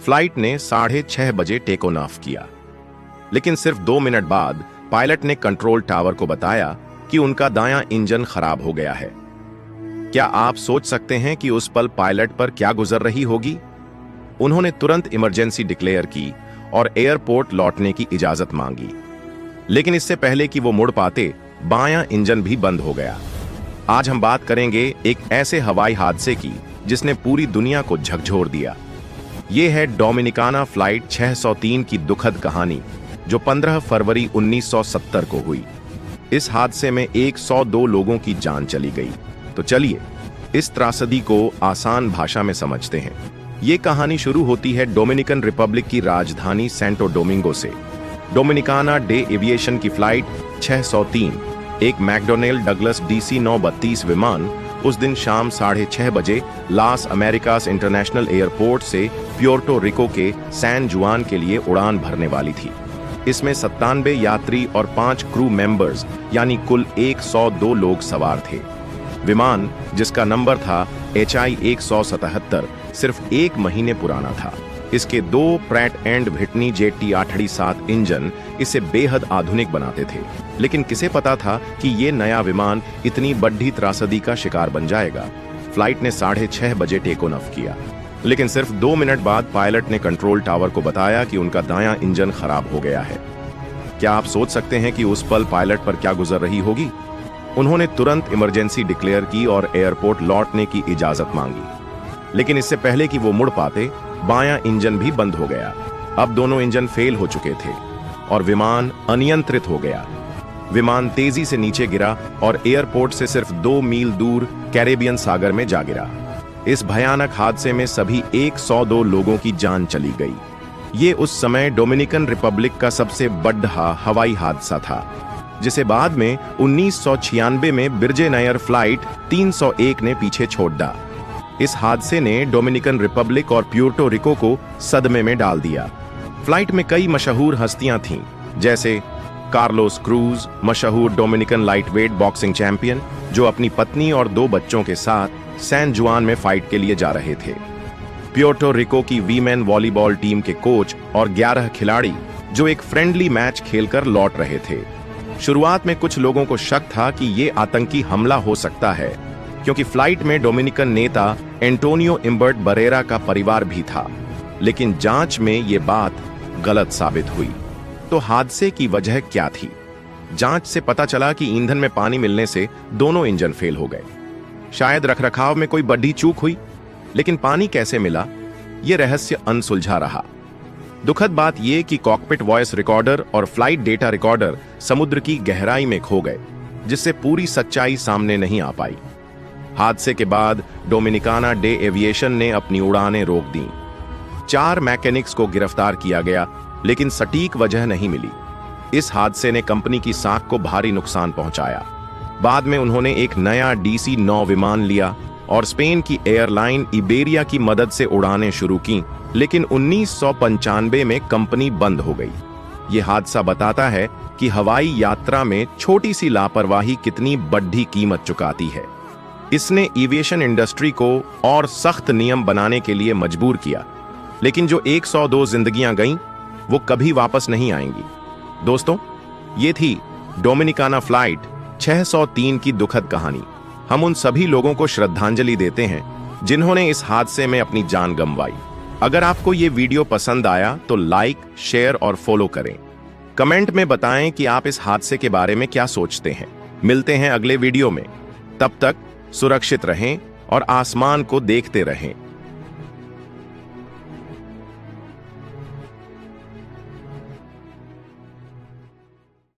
Flight ने 6:30 बजे take off किया, लेकिन सिर्फ 2 मिनट बाद पायलट ने कंट्रोल टावर को बताया कि उनका दायां इंजन खराब हो गया है। क्या आप सोच सकते हैं कि उस पल पायलट पर क्या गुजर रही होगी? उन्होंने तुरंत इमरजेंसी डिक्लेयर की और एयरपोर्ट लौटने की इजाजत मांगी, लेकिन इससे पहले कि वो मुड़ पाते, बायां इंजन भी बंद हो गया। आज हम बात करेंगे एक ऐसे हवाई हादसे की जिसने पूरी दुनिया को झकझोर दिया। ये है डोमिनिकाना फ्लाइट 603 की दुखद कहानी, जो 15 फरवरी 1970 को हुई। इस हादसे में 102 लोगों की जान चली गई। तो चलिए इस त्रासदी को आसान भाषा में समझते हैं। ये कहानी शुरू होती है डोमिनिकन रिपब्लिक की राजधानी सैंटो डोमिंगो से। डोमिनिकाना डे एविएशन की फ्लाइट 603, एक मैकडोनेल डगलस DC 932 विमान उस दिन शाम 6:30 बजे लास अमेरिकास इंटरनेशनल एयरपोर्ट से प्योर्टो रिको के सैन जुआन के लिए उड़ान भरने वाली थी। इसमें 97 यात्री और 5 क्रू मेंबर्स यानी कुल 102 लोग सवार थे। विमान, जिसका नंबर था HI 177, सिर्फ 1 महीने पुराना था। इसके 2 Pratt and Whitney JT887 engine इसे बेहद आधुनिक बनाते थे, लेकिन किसे पता था कि ये नया विमान इतनी बड़ी त्रासदी का शिकार बन जाएगा। फ्लाइट ने 6:30 बजे टेक ऑफ किया, लेकिन सिर्फ 2 मिनट बाद पायलट ने कंट्रोल टावर को बताया कि उनका दायां इंजन खराब हो गया है। क्या आप सोच सकते हैं कि उस पल पायलट पर क्या गुजर रही होगी? उन्होंने तुरंत इमरजेंसी डिक्लेयर की और एयरपोर्ट लौटने की इजाजत मांगी, लेकिन इससे पहले कि वो मुड़ पाते, बायां इंजन भी बंद हो गया। अब दोनों इंजन फेल हो चुके थे और विमान अनियंत्रित हो गया। विमान तेजी से नीचे गिरा और एयरपोर्ट से सिर्फ 2 मील दूर कैरेबियन सागर में जा गिरा। इस भयानक हादसे में सभी 102 लोगों की जान चली गई। ये उस समय डोमिनिकन रिपब्लिक का सबसे बड़ा हवाई हादसा था, जिसे बाद में 1996 में बिरजे नयर फ्लाइट 301 ने पीछे छोड़ दिया। इस हादसे ने डोमिनिकन रिपब्लिक और प्यूर्टो रिको को सदमे में डाल दिया। फ्लाइट में कई मशहूर हस्तियां थीं, जैसे कार्लोस क्रूज, मशहूर डोमिनिकन लाइटवेट बॉक्सिंग चैंपियन, जो अपनी पत्नी और 2 बच्चों के साथ सैन जुआन में फाइट के लिए जा रहे थे। प्यूर्टो रिको की वीमेन वॉलीबॉल टीम के कोच और 11 खिलाड़ी, जो एक फ्रेंडली मैच खेलकर लौट रहे थे। शुरुआत में कुछ लोगों को शक था कि ये आतंकी हमला हो सकता है, क्योंकि फ्लाइट में डोमिनिकन नेता एंटोनियो इम्बर्ट बरेरा का परिवार भी था, लेकिन जांच में ये बात गलत साबित हुई। तो हादसे की वजह क्या थी? जांच से पता चला कि ईंधन में पानी मिलने से दोनों इंजन फेल हो गए। शायद रखरखाव में कोई बड़ी चूक हुई, लेकिन पानी कैसे मिला, यह रहस्य अनसुलझा रहा। दुखद बात यह कि कॉकपिट वॉइस रिकॉर्डर और फ्लाइट डेटा रिकॉर्डर समुद्र की गहराई में खो गए, जिससे पूरी सच्चाई सामने नहीं आ पाई। हादसे के बाद डोमिनिकाना डे एविएशन ने अपनी उड़ानें रोक दी। 4 मैकेनिक्स को गिरफ्तार किया गया, लेकिन सटीक वजह नहीं मिली। इस हादसे ने कंपनी की साख को भारी नुकसान पहुंचाया। बाद में उन्होंने एक नया DC-9 विमान लिया और स्पेन की एयरलाइन इबेरिया की मदद से उड़ानें शुरू की, लेकिन 1995 में कंपनी बंद हो गई। यह हादसा बताता है कि हवाई यात्रा में छोटी सी लापरवाही कितनी बड़ी कीमत चुकाती है। इसने एविएशन इंडस्ट्री को और सख्त नियम बनाने के लिए मजबूर किया, लेकिन जो 102 जिंदगियां गईं, वो कभी वापस नहीं आएंगी। दोस्तों, ये थी डोमिनिकाना फ्लाइट 603 की दुखद कहानी। हम उन सभी लोगों को श्रद्धांजलि देते हैं जिन्होंने इस हादसे में अपनी जान गंवाई। अगर आपको ये वीडियो पसंद आया तो लाइक, शेयर और फॉलो करें। कमेंट में बताएं कि आप इस हादसे के बारे में क्या सोचते हैं। मिलते हैं अगले वीडियो में। तब तक सुरक्षित रहें और आसमान को देखते रहें।